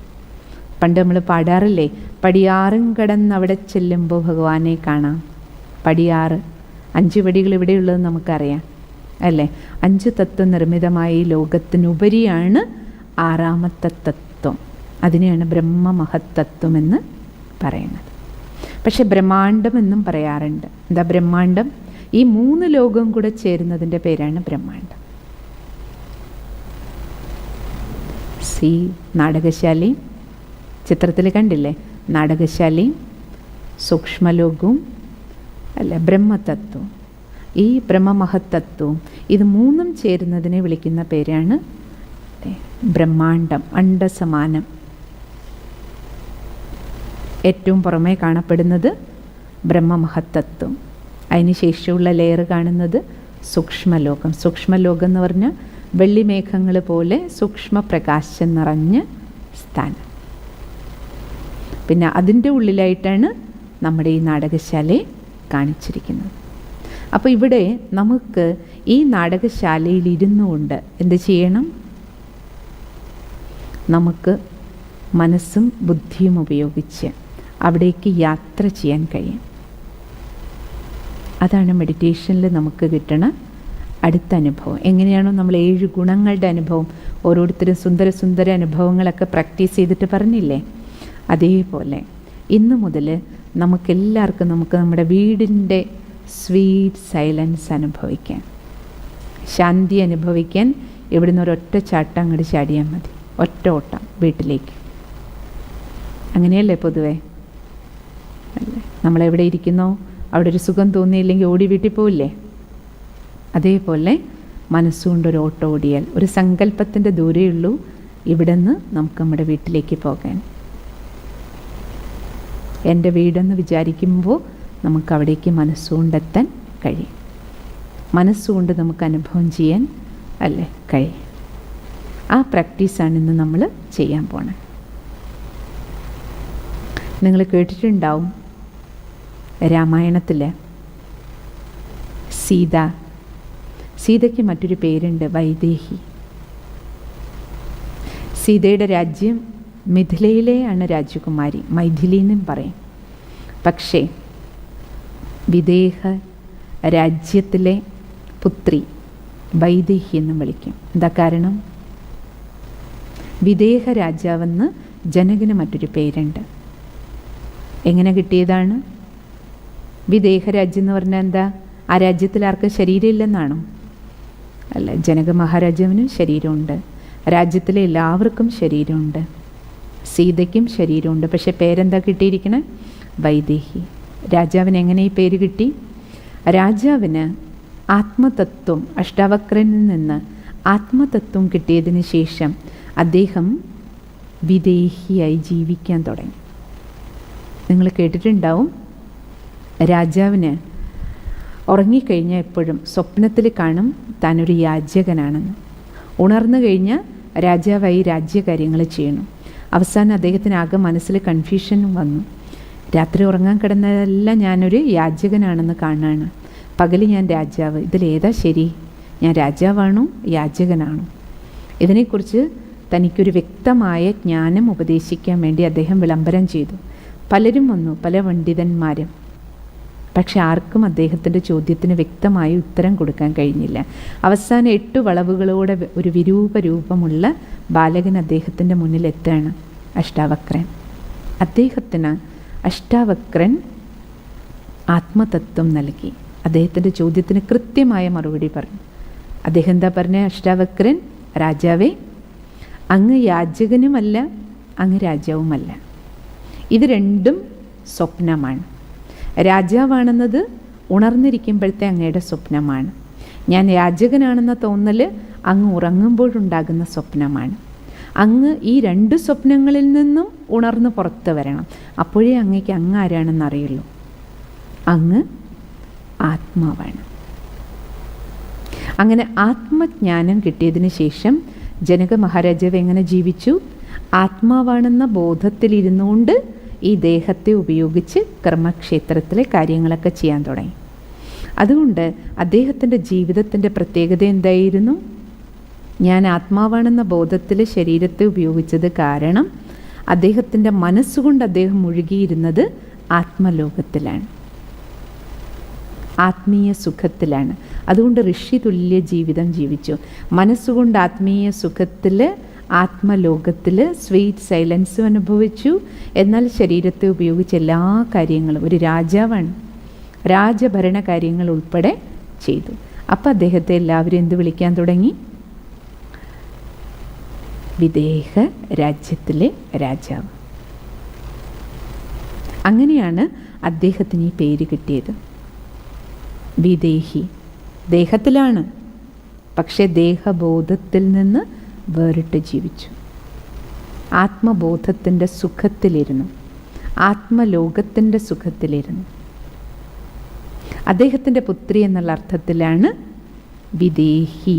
പണ്ട് നമ്മൾ പാടാറില്ലേ, പടിയാറും കടന്ന് അവിടെ ചെല്ലുമ്പോൾ ഭഗവാനെ കാണാം. പടിയാറ്, 5 പടികൾ ഇവിടെയുള്ളതെന്ന് നമുക്കറിയാം അല്ലേ? 5 തത്വം നിർമ്മിതമായ ഈ ലോകത്തിനുപരിയാണ് 6ാമത്തെ തത്വം. അതിനെയാണ് ബ്രഹ്മ മഹത്തത്വം എന്ന് പറയുന്നത്. പക്ഷെ ബ്രഹ്മാണ്ടം എന്നും പറയാറുണ്ട്. എന്താ ബ്രഹ്മാണ്ടം? ഈ 3 ലോകവും കൂടെ ചേരുന്നതിൻ്റെ പേരാണ് ബ്രഹ്മാണ്ടം. നാടകശാലയും ചിത്രത്തിൽ കണ്ടില്ലേ? നാടകശാലയും സൂക്ഷ്മലോകവും അല്ല, ബ്രഹ്മതത്വവും, ഈ ബ്രഹ്മമഹത്തത്വവും, ഇത് 3ഉം ചേരുന്നതിനെ വിളിക്കുന്ന പേരാണ് ബ്രഹ്മാണ്ടം, അണ്ടസമാനം. ഏറ്റവും പുറമേ കാണപ്പെടുന്നത് ബ്രഹ്മമഹത്തത്വം. അതിന് ശേഷമുള്ള ലെയർ കാണുന്നത് സൂക്ഷ്മലോകം. സൂക്ഷ്മലോകം എന്ന് പറഞ്ഞാൽ വെള്ളിമേഘങ്ങൾ പോലെ സൂക്ഷ്മ പ്രകാശം നിറഞ്ഞ സ്ഥാനം. പിന്നെ അതിൻ്റെ ഉള്ളിലായിട്ടാണ് നമ്മുടെ ഈ നാടകശാലയെ കാണിച്ചിരിക്കുന്നത്. അപ്പോൾ ഇവിടെ നമുക്ക് ഈ നാടകശാലയിൽ ഇരുന്നു കൊണ്ട് എന്ത് ചെയ്യണം? നമുക്ക് മനസ്സും ബുദ്ധിയും ഉപയോഗിച്ച് അവിടേക്ക് യാത്ര ചെയ്യാൻ കഴിയും. അതാണ് മെഡിറ്റേഷനിൽ നമുക്ക് കിട്ടണ അടുത്ത അനുഭവം. എങ്ങനെയാണോ നമ്മൾ 7 ഗുണങ്ങളുടെ അനുഭവം, ഓരോരുത്തരും സുന്ദര സുന്ദര അനുഭവങ്ങളൊക്കെ പ്രാക്ടീസ് ചെയ്തിട്ട് പറഞ്ഞില്ലേ, അതേപോലെ ഇന്ന് മുതൽ നമുക്കെല്ലാവർക്കും നമ്മുടെ വീടിൻ്റെ സ്വീറ്റ് സൈലൻസ് അനുഭവിക്കാൻ, ശാന്തി അനുഭവിക്കാൻ ഇവിടുന്ന് ഒരൊറ്റ ചാട്ടം അങ്ങോട്ട് ചാടിയാൽ മതി. ഒറ്റ ഓട്ടം വീട്ടിലേക്ക്. അങ്ങനെയല്ലേ പൊതുവേ? അല്ലേ? നമ്മളെവിടെ ഇരിക്കുന്നോ അവിടെ ഒരു സുഖം തോന്നിയില്ലെങ്കിൽ ഓടി വീട്ടിൽ പോവില്ലേ? അതേപോലെ മനസ്സുകൊണ്ടൊരു ഓട്ടം ഓടിയാൽ ഒരു സങ്കല്പത്തിൻ്റെ ദൂരേ ഉള്ളൂ ഇവിടെ നിന്ന് നമുക്ക് നമ്മുടെ വീട്ടിലേക്ക് പോകാൻ. എൻ്റെ വീടെന്ന് വിചാരിക്കുമ്പോൾ നമുക്ക് അവിടേക്ക് മനസ്സുകൊണ്ടെത്താൻ കഴിയും. മനസ്സുകൊണ്ട് നമുക്ക് അനുഭവം ചെയ്യാൻ അല്ലേ കഴിയും. ആ പ്രാക്ടീസാണ് ഇന്ന് നമ്മൾ ചെയ്യാൻ പോണത്. നിങ്ങൾ കേട്ടിട്ടുണ്ടാവും രാമായണത്തിൽ സീതയ്ക്ക് മറ്റൊരു പേരുണ്ട്, വൈദേഹി. സീതയുടെ രാജ്യം മിഥിലയിലെയാണ് രാജകുമാരി, മൈഥിലി എന്നും പറയും. പക്ഷേ വിദേഹ രാജ്യത്തിലെ പുത്രി വൈദേഹി എന്നും വിളിക്കും. എന്താ കാരണം? വിദേഹ രാജാവെന്ന് ജനകന് മറ്റൊരു പേരുണ്ട്. എങ്ങനെ കിട്ടിയതാണ്? വിദേഹ രാജ്യം എന്ന് പറഞ്ഞാൽ എന്താ? ആ രാജ്യത്തിൽ ആർക്കും ശരീരമില്ലെന്നാണോ? അല്ല, ജനക മഹാരാജാവിനും ശരീരമുണ്ട്, രാജ്യത്തിലെ എല്ലാവർക്കും ശരീരമുണ്ട്, സീതയ്ക്കും ശരീരമുണ്ട്. പക്ഷെ പേരെന്താ കിട്ടിയിരിക്കണേ? വൈദേഹി. രാജാവിന് എങ്ങനെ ഈ പേര് കിട്ടി? രാജാവിന് ആത്മതത്വം, അഷ്ടാവക്രനിൽ നിന്ന് ആത്മതത്വം കിട്ടിയതിന് ശേഷം അദ്ദേഹം വിദേഹിയായി ജീവിക്കാൻ തുടങ്ങി. നിങ്ങൾ കേട്ടിട്ടുണ്ടാവും, രാജാവിന് ഉറങ്ങിക്കഴിഞ്ഞാൽ എപ്പോഴും സ്വപ്നത്തിൽ കാണും താനൊരു യാചകനാണെന്ന്. ഉണർന്നു കഴിഞ്ഞാൽ രാജാവായി രാജ്യകാര്യങ്ങൾ ചെയ്യണം. അവസാനം അദ്ദേഹത്തിന് ആകെ മനസ്സിൽ കൺഫ്യൂഷനും വന്നു. രാത്രി ഉറങ്ങാൻ കിടന്നതെല്ലാം ഞാനൊരു യാചകനാണെന്ന് കാണാണ്, പകൽ ഞാൻ രാജാവ്. ഇതിലേതാ ശരി? ഞാൻ രാജാവാണോ യാചകനാണോ? ഇതിനെക്കുറിച്ച് തനിക്കൊരു വ്യക്തമായ ജ്ഞാനം ഉപദേശിക്കാൻ വേണ്ടി അദ്ദേഹം വിളംബരം ചെയ്തു. പലരും വന്നു, പല പണ്ഡിതന്മാരും. പക്ഷെ ആർക്കും അദ്ദേഹത്തിൻ്റെ ചോദ്യത്തിന് വ്യക്തമായ ഉത്തരം കൊടുക്കാൻ കഴിഞ്ഞില്ല. അവസാനം 8 വളവുകളോടെ ഒരു വിരൂപ രൂപമുള്ള ബാലകൻ അദ്ദേഹത്തിൻ്റെ മുന്നിൽ എത്തുകയാണ്, അഷ്ടാവക്രൻ. അദ്ദേഹത്തിന് അഷ്ടാവക്രൻ ആത്മതത്വം നൽകി. അദ്ദേഹത്തിൻ്റെ ചോദ്യത്തിന് കൃത്യമായ മറുപടി പറഞ്ഞു. അദ്ദേഹം എന്താ പറഞ്ഞത്? അഷ്ടാവക്രൻ, രാജാവേ, അങ്ങ് യാചകനുമല്ല, അങ്ങ് രാജാവുമല്ല. ഇത് രണ്ടും സ്വപ്നമാണ്. രാജാവാണെന്നത് ഉണർന്നിരിക്കുമ്പോഴത്തെ അങ്ങയുടെ സ്വപ്നമാണ്. ഞാൻ യാചകനാണെന്ന തോന്നൽ അങ്ങ് ഉറങ്ങുമ്പോഴുണ്ടാകുന്ന സ്വപ്നമാണ്. അങ്ങ് ഈ 2 സ്വപ്നങ്ങളിൽ നിന്നും ഉണർന്ന് പുറത്ത് വരണം. അപ്പോഴേ അങ്ങേക്ക് അങ്ങ് ആരാണെന്ന് അറിയുള്ളൂ. അങ്ങ് ആത്മാവാണ്. അങ്ങനെ ആത്മജ്ഞാനം കിട്ടിയതിന് ശേഷം ജനക മഹാരാജാവ് എങ്ങനെ ജീവിച്ചു? ആത്മാവാണെന്ന ബോധത്തിലിരുന്നുകൊണ്ട് ഈ ദേഹത്തെ ഉപയോഗിച്ച് കർമ്മക്ഷേത്രത്തിലെ കാര്യങ്ങളൊക്കെ ചെയ്യാൻ തുടങ്ങി. അതുകൊണ്ട് അദ്ദേഹത്തിൻ്റെ ജീവിതത്തിൻ്റെ പ്രത്യേകത എന്തായിരുന്നു? ഞാൻ ആത്മാവാണെന്ന ബോധത്തിൽ ശരീരത്തെ ഉപയോഗിച്ചത് കാരണം അദ്ദേഹത്തിൻ്റെ മനസ്സുകൊണ്ട് അദ്ദേഹം മുഴുകിയിരുന്നത് ആത്മലോകത്തിലാണ്, ആത്മീയ സുഖത്തിലാണ്. അതുകൊണ്ട് ഋഷി തുല്യ ജീവിതം ജീവിച്ചു. മനസ്സുകൊണ്ട് ആത്മീയ സുഖത്തിൽ, ആത്മലോകത്തിൽ സ്വീറ്റ് സൈലൻസും അനുഭവിച്ചു. എന്നാൽ ശരീരത്തെ ഉപയോഗിച്ച് എല്ലാ കാര്യങ്ങളും, ഒരു രാജാവാണ്, രാജഭരണ കാര്യങ്ങൾ ഉൾപ്പെടെ ചെയ്തു. അപ്പം അദ്ദേഹത്തെ എല്ലാവരും എന്ത് വിളിക്കാൻ തുടങ്ങി? വിദേഹ രാജ്യത്തിലെ രാജാവ്. അങ്ങനെയാണ് അദ്ദേഹത്തിന് ഈ പേര് കിട്ടിയത്, വിദേഹി. ദേഹത്തിലാണ്, പക്ഷേ ദേഹബോധത്തിൽ നിന്ന് വേറിട്ട് ജീവിച്ചു. ആത്മബോധത്തിൻ്റെ സുഖത്തിലിരുന്നു, ആത്മലോകത്തിൻ്റെ സുഖത്തിലിരുന്നു. അദ്ദേഹത്തിൻ്റെ പുത്രി എന്നുള്ള അർത്ഥത്തിലാണ് വിദേഹി,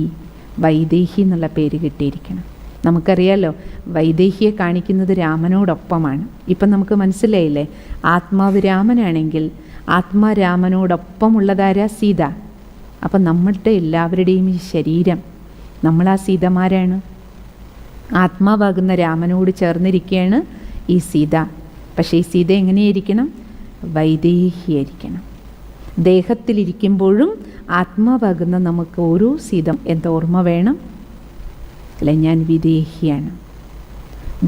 വൈദേഹി എന്നുള്ള പേര് കിട്ടിയിരിക്കണം. നമുക്കറിയാലോ, വൈദേഹിയെ കാണിക്കുന്നത് രാമനോടൊപ്പമാണ്. ഇപ്പം നമുക്ക് മനസ്സിലായില്ലേ? ആത്മാവ് രാമനാണെങ്കിൽ ആത്മാരാമനോടൊപ്പമുള്ളതാരാ? സീത. അപ്പം നമ്മളുടെ എല്ലാവരുടെയും ഈ ശരീരം, നമ്മളാ സീതമാരാണ്. ആത്മാവാകുന്ന രാമനോട് ചേർന്നിരിക്കുകയാണ് ഈ സീത. പക്ഷേ ഈ സീത എങ്ങനെയായിരിക്കണം? വൈദേഹിയായിരിക്കണം. ദേഹത്തിലിരിക്കുമ്പോഴും ആത്മാവാകുന്ന നമുക്ക് ഓരോ സീതം എന്താ ഓർമ്മ വേണം? അല്ല, ഞാൻ വിദേഹിയാണ്.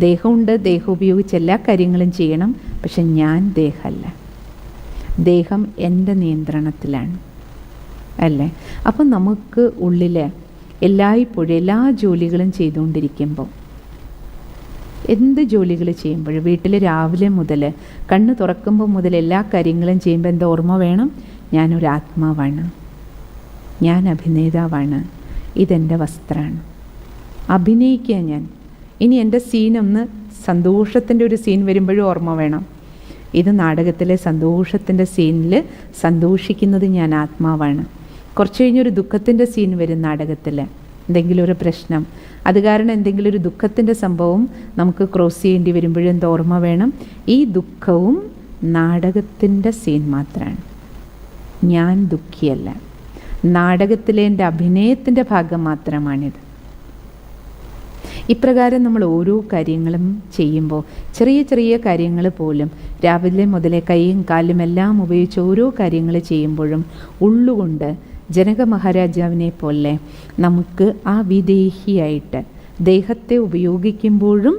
ദേഹമുണ്ട്, ദേഹം ഉപയോഗിച്ച് എല്ലാ കാര്യങ്ങളും ചെയ്യണം. പക്ഷെ ഞാൻ ദേഹമല്ല, ദേഹം എൻ്റെ നിയന്ത്രണത്തിലാണ്, അല്ലേ? അപ്പം നമുക്ക് ഉള്ളിൽ എല്ലായ്പ്പോഴും എല്ലാ ജോലികളും ചെയ്തുകൊണ്ടിരിക്കുമ്പോൾ, എന്ത് ജോലികൾ ചെയ്യുമ്പോഴും, വീട്ടിൽ രാവിലെ മുതൽ കണ്ണ് തുറക്കുമ്പോൾ മുതൽ എല്ലാ കാര്യങ്ങളും ചെയ്യുമ്പോൾ എന്താ ഓർമ്മ വേണം? ഞാനൊരു ആത്മാവാണ്, ഞാൻ അഭിനേതാവാണ്, ഇതെൻ്റെ വസ്ത്രമാണ്. അഭിനയിക്കുക ഞാൻ. ഇനി എൻ്റെ സീനൊന്ന് സന്തോഷത്തിൻ്റെ ഒരു സീൻ വരുമ്പോഴും ഓർമ്മ വേണം, ഇത് നാടകത്തിലെ സന്തോഷത്തിൻ്റെ സീനിൽ സന്തോഷിക്കുന്നത് ഞാൻ ആത്മാവാണ്. കുറച്ച് കഴിഞ്ഞൊരു ദുഃഖത്തിൻ്റെ സീൻ വരും നാടകത്തിൽ, എന്തെങ്കിലും ഒരു പ്രശ്നം, അത് കാരണം എന്തെങ്കിലും ഒരു ദുഃഖത്തിൻ്റെ സംഭവം നമുക്ക് ക്രോസ് ചെയ്യേണ്ടി വരുമ്പോഴും എന്താ ഓർമ്മ വേണം? ഈ ദുഃഖവും നാടകത്തിൻ്റെ സീൻ മാത്രമാണ്, ഞാൻ ദുഃഖിയല്ല. നാടകത്തിലെ എൻ്റെ അഭിനയത്തിൻ്റെ ഭാഗം മാത്രമാണിത്. ഇപ്രകാരം നമ്മൾ ഓരോ കാര്യങ്ങളും ചെയ്യുമ്പോൾ, ചെറിയ ചെറിയ കാര്യങ്ങൾ പോലും രാവിലെ മുതലേ കൈയും കാലും എല്ലാം ഉപയോഗിച്ച് ഓരോ കാര്യങ്ങൾ ചെയ്യുമ്പോഴും ഉള്ളുകൊണ്ട് ജനക മഹാരാജാവിനെ പോലെ നമുക്ക് ആ വിദേഹിയായിട്ട് ദേഹത്തെ ഉപയോഗിക്കുമ്പോഴും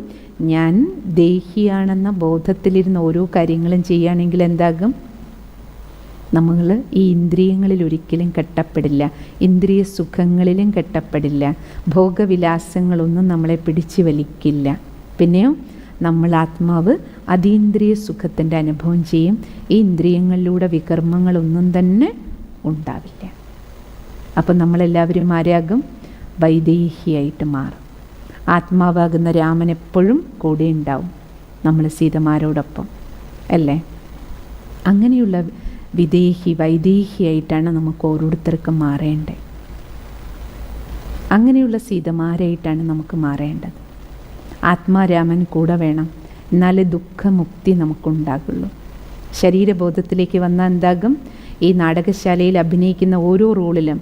ഞാൻ ദേഹിയാണെന്ന ബോധത്തിലിരുന്ന് ഓരോ കാര്യങ്ങളും ചെയ്യുകയാണെങ്കിൽ എന്താകും? നമ്മൾ ഈ ഇന്ദ്രിയങ്ങളിൽ ഒരിക്കലും കെട്ടപ്പെടില്ല, ഇന്ദ്രിയ സുഖങ്ങളിലും കെട്ടപ്പെടില്ല, ഭോഗവിലാസങ്ങളൊന്നും നമ്മളെ പിടിച്ചു വലിക്കില്ല. പിന്നെയോ നമ്മൾ ആത്മാവ് അതീന്ദ്രിയ സുഖത്തിൻ്റെ അനുഭവം ചെയ്യും. ഈ ഇന്ദ്രിയങ്ങളിലൂടെ വികർമ്മങ്ങളൊന്നും തന്നെ ഉണ്ടാവില്ല. അപ്പം നമ്മളെല്ലാവരും ആരാകും? വൈദേഹിയായിട്ട് മാറും. ആത്മാവാകുന്ന രാമൻ എപ്പോഴും കൂടെ ഉണ്ടാവും, നമ്മൾ സീതമാരോടൊപ്പം, അല്ലേ? അങ്ങനെയുള്ള വൈദേഹിയായിട്ടാണ് നമുക്ക് ഓരോരുത്തർക്കും മാറേണ്ടത്. അങ്ങനെയുള്ള സീതമാരായിട്ടാണ് നമുക്ക് മാറേണ്ടത്. ആത്മാരാമൻ കൂടെ വേണം, എന്നാലേ ദുഃഖമുക്തി നമുക്കുണ്ടാകുള്ളൂ. ശരീരബോധത്തിലേക്ക് വന്നാൽ എന്താകും? ഈ നാടകശാലയിൽ അഭിനയിക്കുന്ന ഓരോ റോളിലും,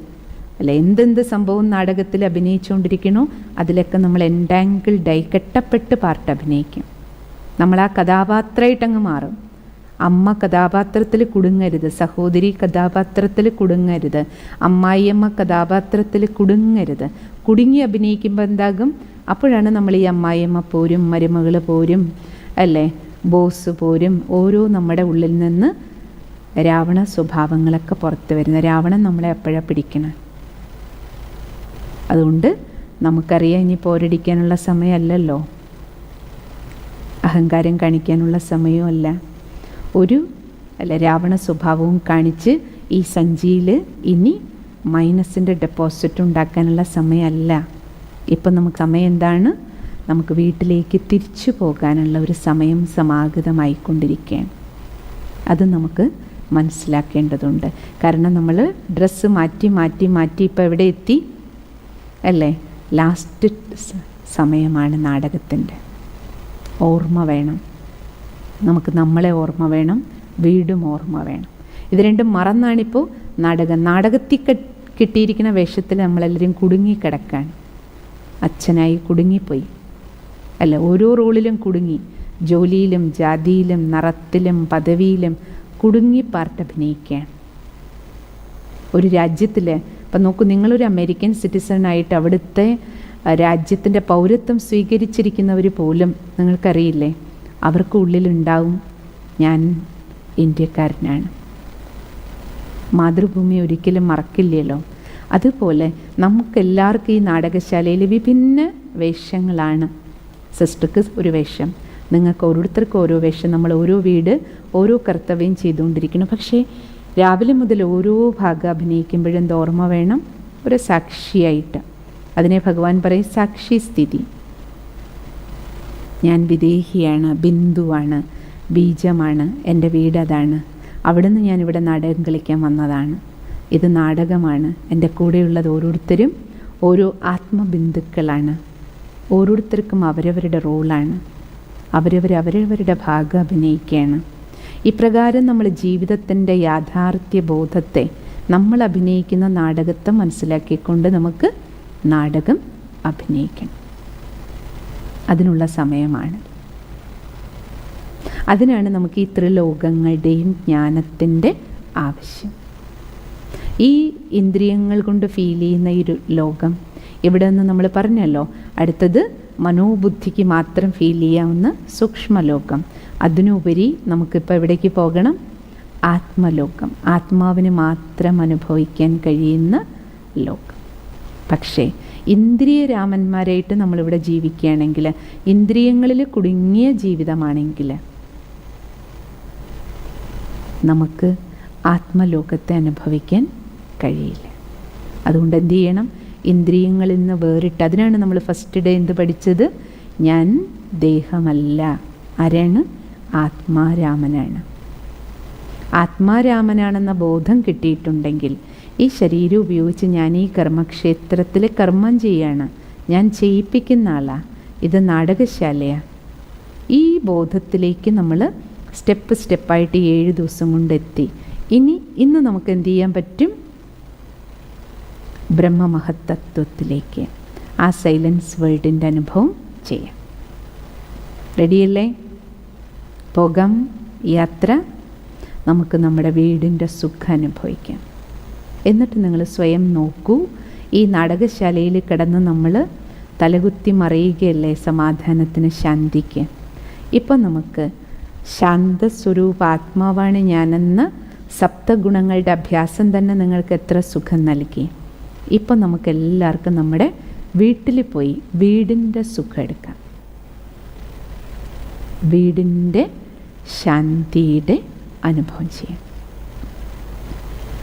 അല്ല, എന്തെന്ത് സംഭവം നാടകത്തിൽ അഭിനയിച്ചുകൊണ്ടിരിക്കണോ അതിലൊക്കെ നമ്മൾ എൻടാങ്കിൾഡായി കെട്ടപ്പെട്ട് പാർട്ട് അഭിനയിക്കും. നമ്മൾ ആ കഥാപാത്രമായിട്ടങ്ങ് മാറും. അമ്മ കഥാപാത്രത്തിൽ കുടുങ്ങരുത്, സഹോദരി കഥാപാത്രത്തിൽ കുടുങ്ങരുത്, അമ്മായിയമ്മ കഥാപാത്രത്തിൽ കുടുങ്ങരുത്. കുടുങ്ങി അഭിനയിക്കുമ്പോൾ എന്താകും? അപ്പോഴാണ് നമ്മൾ ഈ അമ്മായിയമ്മ പോരും, മരുമകൾ പോരും, അല്ലേ, ബോസ് പോരും, ഓരോ നമ്മുടെ ഉള്ളിൽ നിന്ന് രാവണ സ്വഭാവങ്ങളൊക്കെ പുറത്ത് വരുന്നത്. രാവണൻ നമ്മളെ എപ്പോഴാണ് പിടിക്കണം? അതുകൊണ്ട് നമുക്കറിയാം, ഇനി പോരടിക്കാനുള്ള സമയമല്ലല്ലോ, അഹങ്കാരം കാണിക്കാനുള്ള സമയവും അല്ല, രാവണ സ്വഭാവവും കാണിച്ച് ഈ സഞ്ചിയിൽ ഇനി മൈനസിൻ്റെ ഡെപ്പോസിറ്റ് ഉണ്ടാക്കാനുള്ള സമയമല്ല. ഇപ്പം നമുക്ക് സമയം എന്താണ്? നമുക്ക് വീട്ടിലേക്ക് തിരിച്ചു പോകാനുള്ള ഒരു സമയം സമാഗതമായിക്കൊണ്ടിരിക്കുകയാണ്. അത് നമുക്ക് മനസ്സിലാക്കേണ്ടതുണ്ട്. കാരണം നമ്മൾ ഡ്രസ്സ് മാറ്റി മാറ്റി മാറ്റി ഇപ്പോൾ എവിടെ എത്തി, അല്ലേ? ലാസ്റ്റ് സമയമാണ് നാടകത്തിൻ്റെ. ഓർമ്മ വേണം നമുക്ക്, നമ്മളെ ഓർമ്മ വേണം, വീടും ഓർമ്മ വേണം. ഇത് രണ്ടും മറന്നാണിപ്പോൾ നാടകത്തിൽ കിട്ടിയിരിക്കുന്ന വേഷത്തിൽ നമ്മളെല്ലാവരും കുടുങ്ങിക്കിടക്കാണ്. അച്ഛനായി കുടുങ്ങിപ്പോയി, അല്ല, ഓരോ റോളിലും കുടുങ്ങി, ജോലിയിലും ജാതിയിലും നിറത്തിലും പദവിയിലും കുടുങ്ങി പാർട്ട് അഭിനയിക്കുകയാണ്. ഒരു രാജ്യത്തിൽ ഇപ്പം നോക്കൂ, നിങ്ങളൊരു അമേരിക്കൻ സിറ്റിസണായിട്ട് അവിടുത്തെ രാജ്യത്തിൻ്റെ പൗരത്വം സ്വീകരിച്ചിരിക്കുന്നവർ പോലും നിങ്ങൾക്കറിയില്ലേ, അവർക്ക് ഉള്ളിലുണ്ടാവും ഞാൻ ഇന്ത്യക്കാരനാണ്. മാതൃഭൂമി ഒരിക്കലും മറക്കില്ലല്ലോ. അതുപോലെ നമുക്കെല്ലാവർക്കും ഈ നാടകശാലയിൽ വിഭിന്ന വേഷങ്ങളാണ്. സിസ്റ്റർക്ക് ഒരു വേഷം, നിങ്ങൾക്ക് ഓരോരുത്തർക്കും ഓരോ വേഷം. നമ്മൾ ഓരോ വീട് ഓരോ കർത്തവ്യം ചെയ്തുകൊണ്ടിരിക്കണം. പക്ഷേ രാവിലെ മുതൽ ഓരോ ഭാഗം അഭിനയിക്കുമ്പോഴും എന്ത് ഓർമ്മ വേണം? ഒരു സാക്ഷിയായിട്ട്. അതിനെ ഭഗവാൻ പറയും സാക്ഷി സ്ഥിതി. ഞാൻ വിദേഹിയാണ്, ബിന്ദുവാണ്, ബീജമാണ്, എൻ്റെ വീട് അതാണ്, അവിടുന്ന് ഞാനിവിടെ നാടകം കളിക്കാൻ വന്നതാണ്, ഇത് നാടകമാണ്, എൻ്റെ കൂടെയുള്ളത് ഓരോരുത്തരും ഓരോ ആത്മബിന്ദുക്കളാണ്, ഓരോരുത്തർക്കും അവരവരുടെ റോളാണ്, അവരവരുടെ ഭാഗം അഭിനയിക്കുകയാണ്. ഇപ്രകാരം നമ്മൾ ജീവിതത്തിൻ്റെ യാഥാർത്ഥ്യ ബോധത്തെ, നമ്മൾ അഭിനയിക്കുന്ന നാടകത്തെ മനസ്സിലാക്കിക്കൊണ്ട് നമുക്ക് നാടകം അഭിനയിക്കണം. അതിനുള്ള സമയമാണ്. അതിനാണ് നമുക്ക് ഈ ത്രിലോകങ്ങളുടെയും ജ്ഞാനത്തിൻ്റെ ആവശ്യം. ഈ ഇന്ദ്രിയങ്ങൾ കൊണ്ട് ഫീൽ ചെയ്യുന്ന ഈ ഒരു ലോകം, ഇവിടെ നിന്ന് നമ്മൾ പറഞ്ഞല്ലോ, അടുത്തത് മനോബുദ്ധിക്ക് മാത്രം ഫീൽ ചെയ്യാവുന്ന സൂക്ഷ്മലോകം. അതിനുപരി നമുക്കിപ്പോൾ എവിടേക്ക് പോകണം? ആത്മലോകം, ആത്മാവിന് മാത്രം അനുഭവിക്കാൻ കഴിയുന്ന ലോകം. പക്ഷേ ഇന്ദ്രിയ രാമന്മാരായിട്ട് നമ്മളിവിടെ ജീവിക്കുകയാണെങ്കിൽ, ഇന്ദ്രിയങ്ങളിൽ കുടുങ്ങിയ ജീവിതമാണെങ്കിൽ നമുക്ക് ആത്മലോകത്തെ അനുഭവിക്കാൻ കഴിയില്ല. അതുകൊണ്ട് എന്ത് ചെയ്യണം? ഇന്ദ്രിയങ്ങളിൽ നിന്ന് വേറിട്ട്, അതിനാണ് നമ്മൾ ഫസ്റ്റ് ഡേ എന്ത് പഠിച്ചത്? ഞാൻ ദേഹമല്ല. ആരാണ്? ആത്മാരാമനാണ്. ആത്മാരാമനാണെന്ന ബോധം കിട്ടിയിട്ടുണ്ടെങ്കിൽ ഈ ശരീരം ഉപയോഗിച്ച് ഞാൻ ഈ കർമ്മക്ഷേത്രത്തിൽ കർമ്മം ചെയ്യാണ്, ഞാൻ ചെയ്യിപ്പിക്കുന്ന ആളാണ്, ഇത് നാടകശാലയാണ്. ഈ ബോധത്തിലേക്ക് നമ്മൾ സ്റ്റെപ്പായിട്ട് 7 ദിവസം കൊണ്ടെത്തി. ഇന്ന് നമുക്ക് എന്ത് ചെയ്യാൻ പറ്റും? ബ്രഹ്മമഹത്തത്വത്തിലേക്ക്, ആ സൈലൻസ് വേൾഡിൻ്റെ അനുഭവം ചെയ്യാം. റെഡിയല്ലേ? പോകാം, യാത്ര. നമുക്ക് നമ്മുടെ വീടിൻ്റെ സുഖം അനുഭവിക്കാം. എന്നിട്ട് നിങ്ങൾ സ്വയം നോക്കൂ, ഈ നാടകശാലയിൽ കിടന്ന് നമ്മൾ തലകുത്തി മറിയുകയല്ലേ സമാധാനത്തിന്, ശാന്തിക്ക്. ഇപ്പം നമുക്ക് ശാന്തസ്വരൂപ ആത്മാവാണ് ഞാനെന്ന സപ്തഗുണങ്ങളുടെ അഭ്യാസം തന്നെ നിങ്ങൾക്ക് എത്ര സുഖം നൽകി. ഇപ്പം നമുക്കെല്ലാവർക്കും നമ്മുടെ വീട്ടിൽ പോയി വീടിൻ്റെ സുഖം എടുക്കാം, വീടിൻ്റെ ശാന്തിയുടെ അനുഭവം ചെയ്യാം.